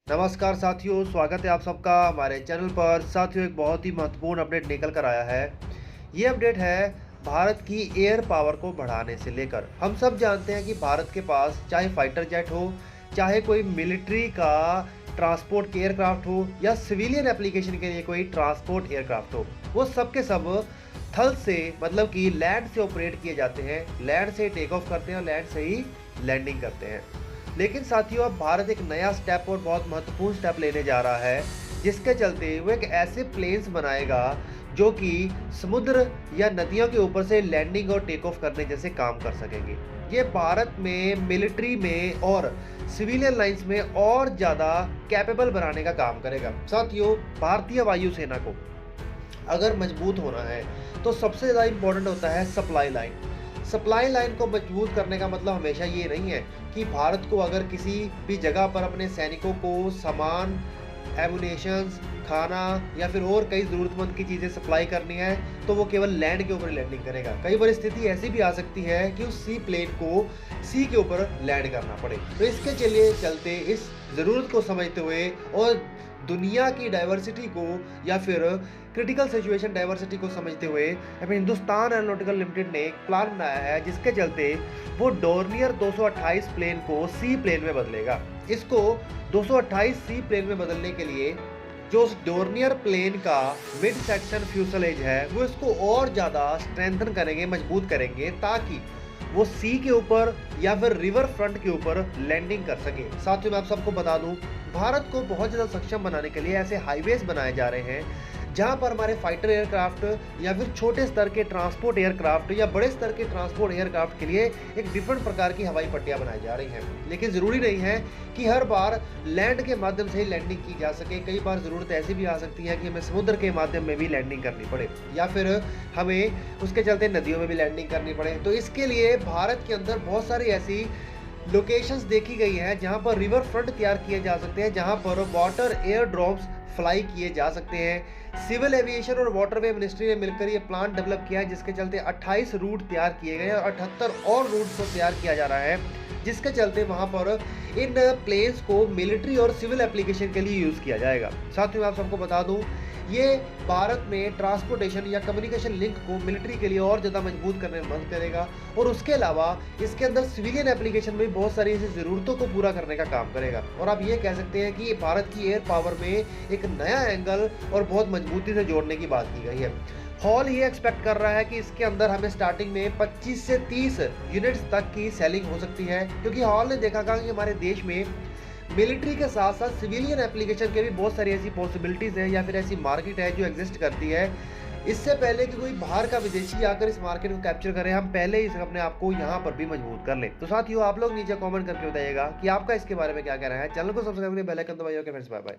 नमस्कार साथियों, स्वागत है आप सबका हमारे चैनल पर। साथियों, एक बहुत ही महत्वपूर्ण अपडेट निकल कर आया है। ये अपडेट है भारत की एयर पावर को बढ़ाने से लेकर। हम सब जानते हैं कि भारत के पास चाहे फाइटर जेट हो, चाहे कोई मिलिट्री का ट्रांसपोर्ट के एयरक्राफ्ट हो या सिविलियन एप्लीकेशन के लिए कोई ट्रांसपोर्ट एयरक्राफ्ट हो, वो सब के सब थल से मतलब कि लैंड से ऑपरेट किए जाते हैं। लैंड से टेक ऑफ करते हैं और लैंड से ही लैंडिंग करते हैं। लेकिन साथियों, अब भारत एक नया स्टेप और बहुत महत्वपूर्ण स्टेप लेने जा रहा है, जिसके चलते वो एक ऐसे प्लेन्स बनाएगा जो कि समुद्र या नदियों के ऊपर से लैंडिंग और टेक ऑफ करने जैसे काम कर सकेंगे। ये भारत में मिलिट्री में और सिविलियन लाइंस में और ज़्यादा कैपेबल बनाने का काम करेगा। साथियों, भारतीय वायुसेना को अगर मजबूत होना है तो सबसे ज़्यादा इम्पोर्टेंट होता है सप्लाई लाइन। सप्लाई लाइन को मजबूत करने का मतलब हमेशा ये नहीं है कि भारत को अगर किसी भी जगह पर अपने सैनिकों को सामान, एमुनेशंस, खाना या फिर और कई ज़रूरतमंद की चीज़ें सप्लाई करनी है तो वो केवल लैंड के ऊपर लैंडिंग करेगा। कई बार स्थिति ऐसी भी आ सकती है कि उस सी प्लेन को सी के ऊपर लैंड करना पड़े। तो इसके चलते इस ज़रूरत को समझते हुए और दुनिया की डाइवर्सिटी को या फिर क्रिटिकल सिचुएशन डाइवर्सिटी को समझते हुए अभी हिंदुस्तान एरोनॉटिकल लिमिटेड ने एक प्लान बनाया है, जिसके चलते वो डोर्नियर 228 प्लेन को सी प्लेन में बदलेगा। इसको 228 सी प्लेन में बदलने के लिए जो डोर्नियर प्लेन का मिड सेक्शन फ्यूसलेज है वो इसको और ज़्यादा स्ट्रेंथन करेंगे, मजबूत करेंगे, ताकि वो सी के ऊपर या फिर रिवर फ्रंट के ऊपर लैंडिंग कर सके। साथ ही मैं आप सबको बता दूं, भारत को बहुत ज़्यादा सक्षम बनाने के लिए ऐसे हाईवेज बनाए जा रहे हैं जहां पर हमारे फाइटर एयरक्राफ्ट या फिर छोटे स्तर के ट्रांसपोर्ट एयरक्राफ्ट या बड़े स्तर के ट्रांसपोर्ट एयरक्राफ्ट के लिए एक डिफरेंट प्रकार की हवाई पट्टियां बनाई जा रही हैं। लेकिन ज़रूरी नहीं है कि हर बार लैंड के माध्यम से ही लैंडिंग की जा सके। कई बार ज़रूरत ऐसी भी आ सकती है कि हमें समुद्र के माध्यम में भी लैंडिंग करनी पड़े या फिर हमें उसके चलते नदियों में भी लैंडिंग करनी पड़े। तो इसके लिए भारत के अंदर बहुत सारी ऐसी लोकेशंस देखी गई हैं जहां पर रिवर फ्रंट तैयार किए जा सकते हैं, जहां पर वाटर एयर ड्रॉप्स फ्लाई किए जा सकते हैं। सिविल एविएशन और वाटरवे मिनिस्ट्री ने मिलकर ये प्लान डेवलप किया है, जिसके चलते 28 रूट तैयार किए गए और 78 और रूट को तैयार किया जा रहा है, जिसके चलते वहां पर इन प्लेन्स को मिलिट्री और सिविल एप्लीकेशन के लिए यूज़ किया जाएगा। साथ ही मैं आप सबको बता दूं, ये भारत में ट्रांसपोर्टेशन या कम्युनिकेशन लिंक को मिलिट्री के लिए और ज़्यादा मजबूत करने में मदद करेगा और उसके अलावा इसके अंदर सिविलियन एप्लीकेशन में बहुत सारी ऐसी ज़रूरतों को पूरा करने का काम करेगा। और आप ये कह सकते हैं कि भारत की एयर पावर में एक नया एंगल और बहुत मजबूती से जोड़ने की बात की गई है। हॉल ये एक्सपेक्ट कर रहा है कि इसके अंदर हमें स्टार्टिंग में 25 से 30 यूनिट्स तक की सेलिंग हो सकती है, क्योंकि हॉल ने देखा कि हमारे देश में मिलिट्री के साथ साथ सिविलियन एप्लीकेशन के भी बहुत सारी ऐसी पॉसिबिलिटीज़ हैं या फिर ऐसी मार्केट है जो एग्जिस्ट करती है। इससे पहले कि कोई बाहर का विदेशी आकर इस मार्केट को कैप्चर करे, हम पहले ही अपने आप को यहाँ पर भी मजबूत कर लें। तो साथियों, आप लोग नीचे कमेंट करके बताइएगा कि आपका इसके बारे में क्या कहना है। चैनल को सब्सक्राइब करिए, बेल आइकन दबाइए। Okay friends, bye bye.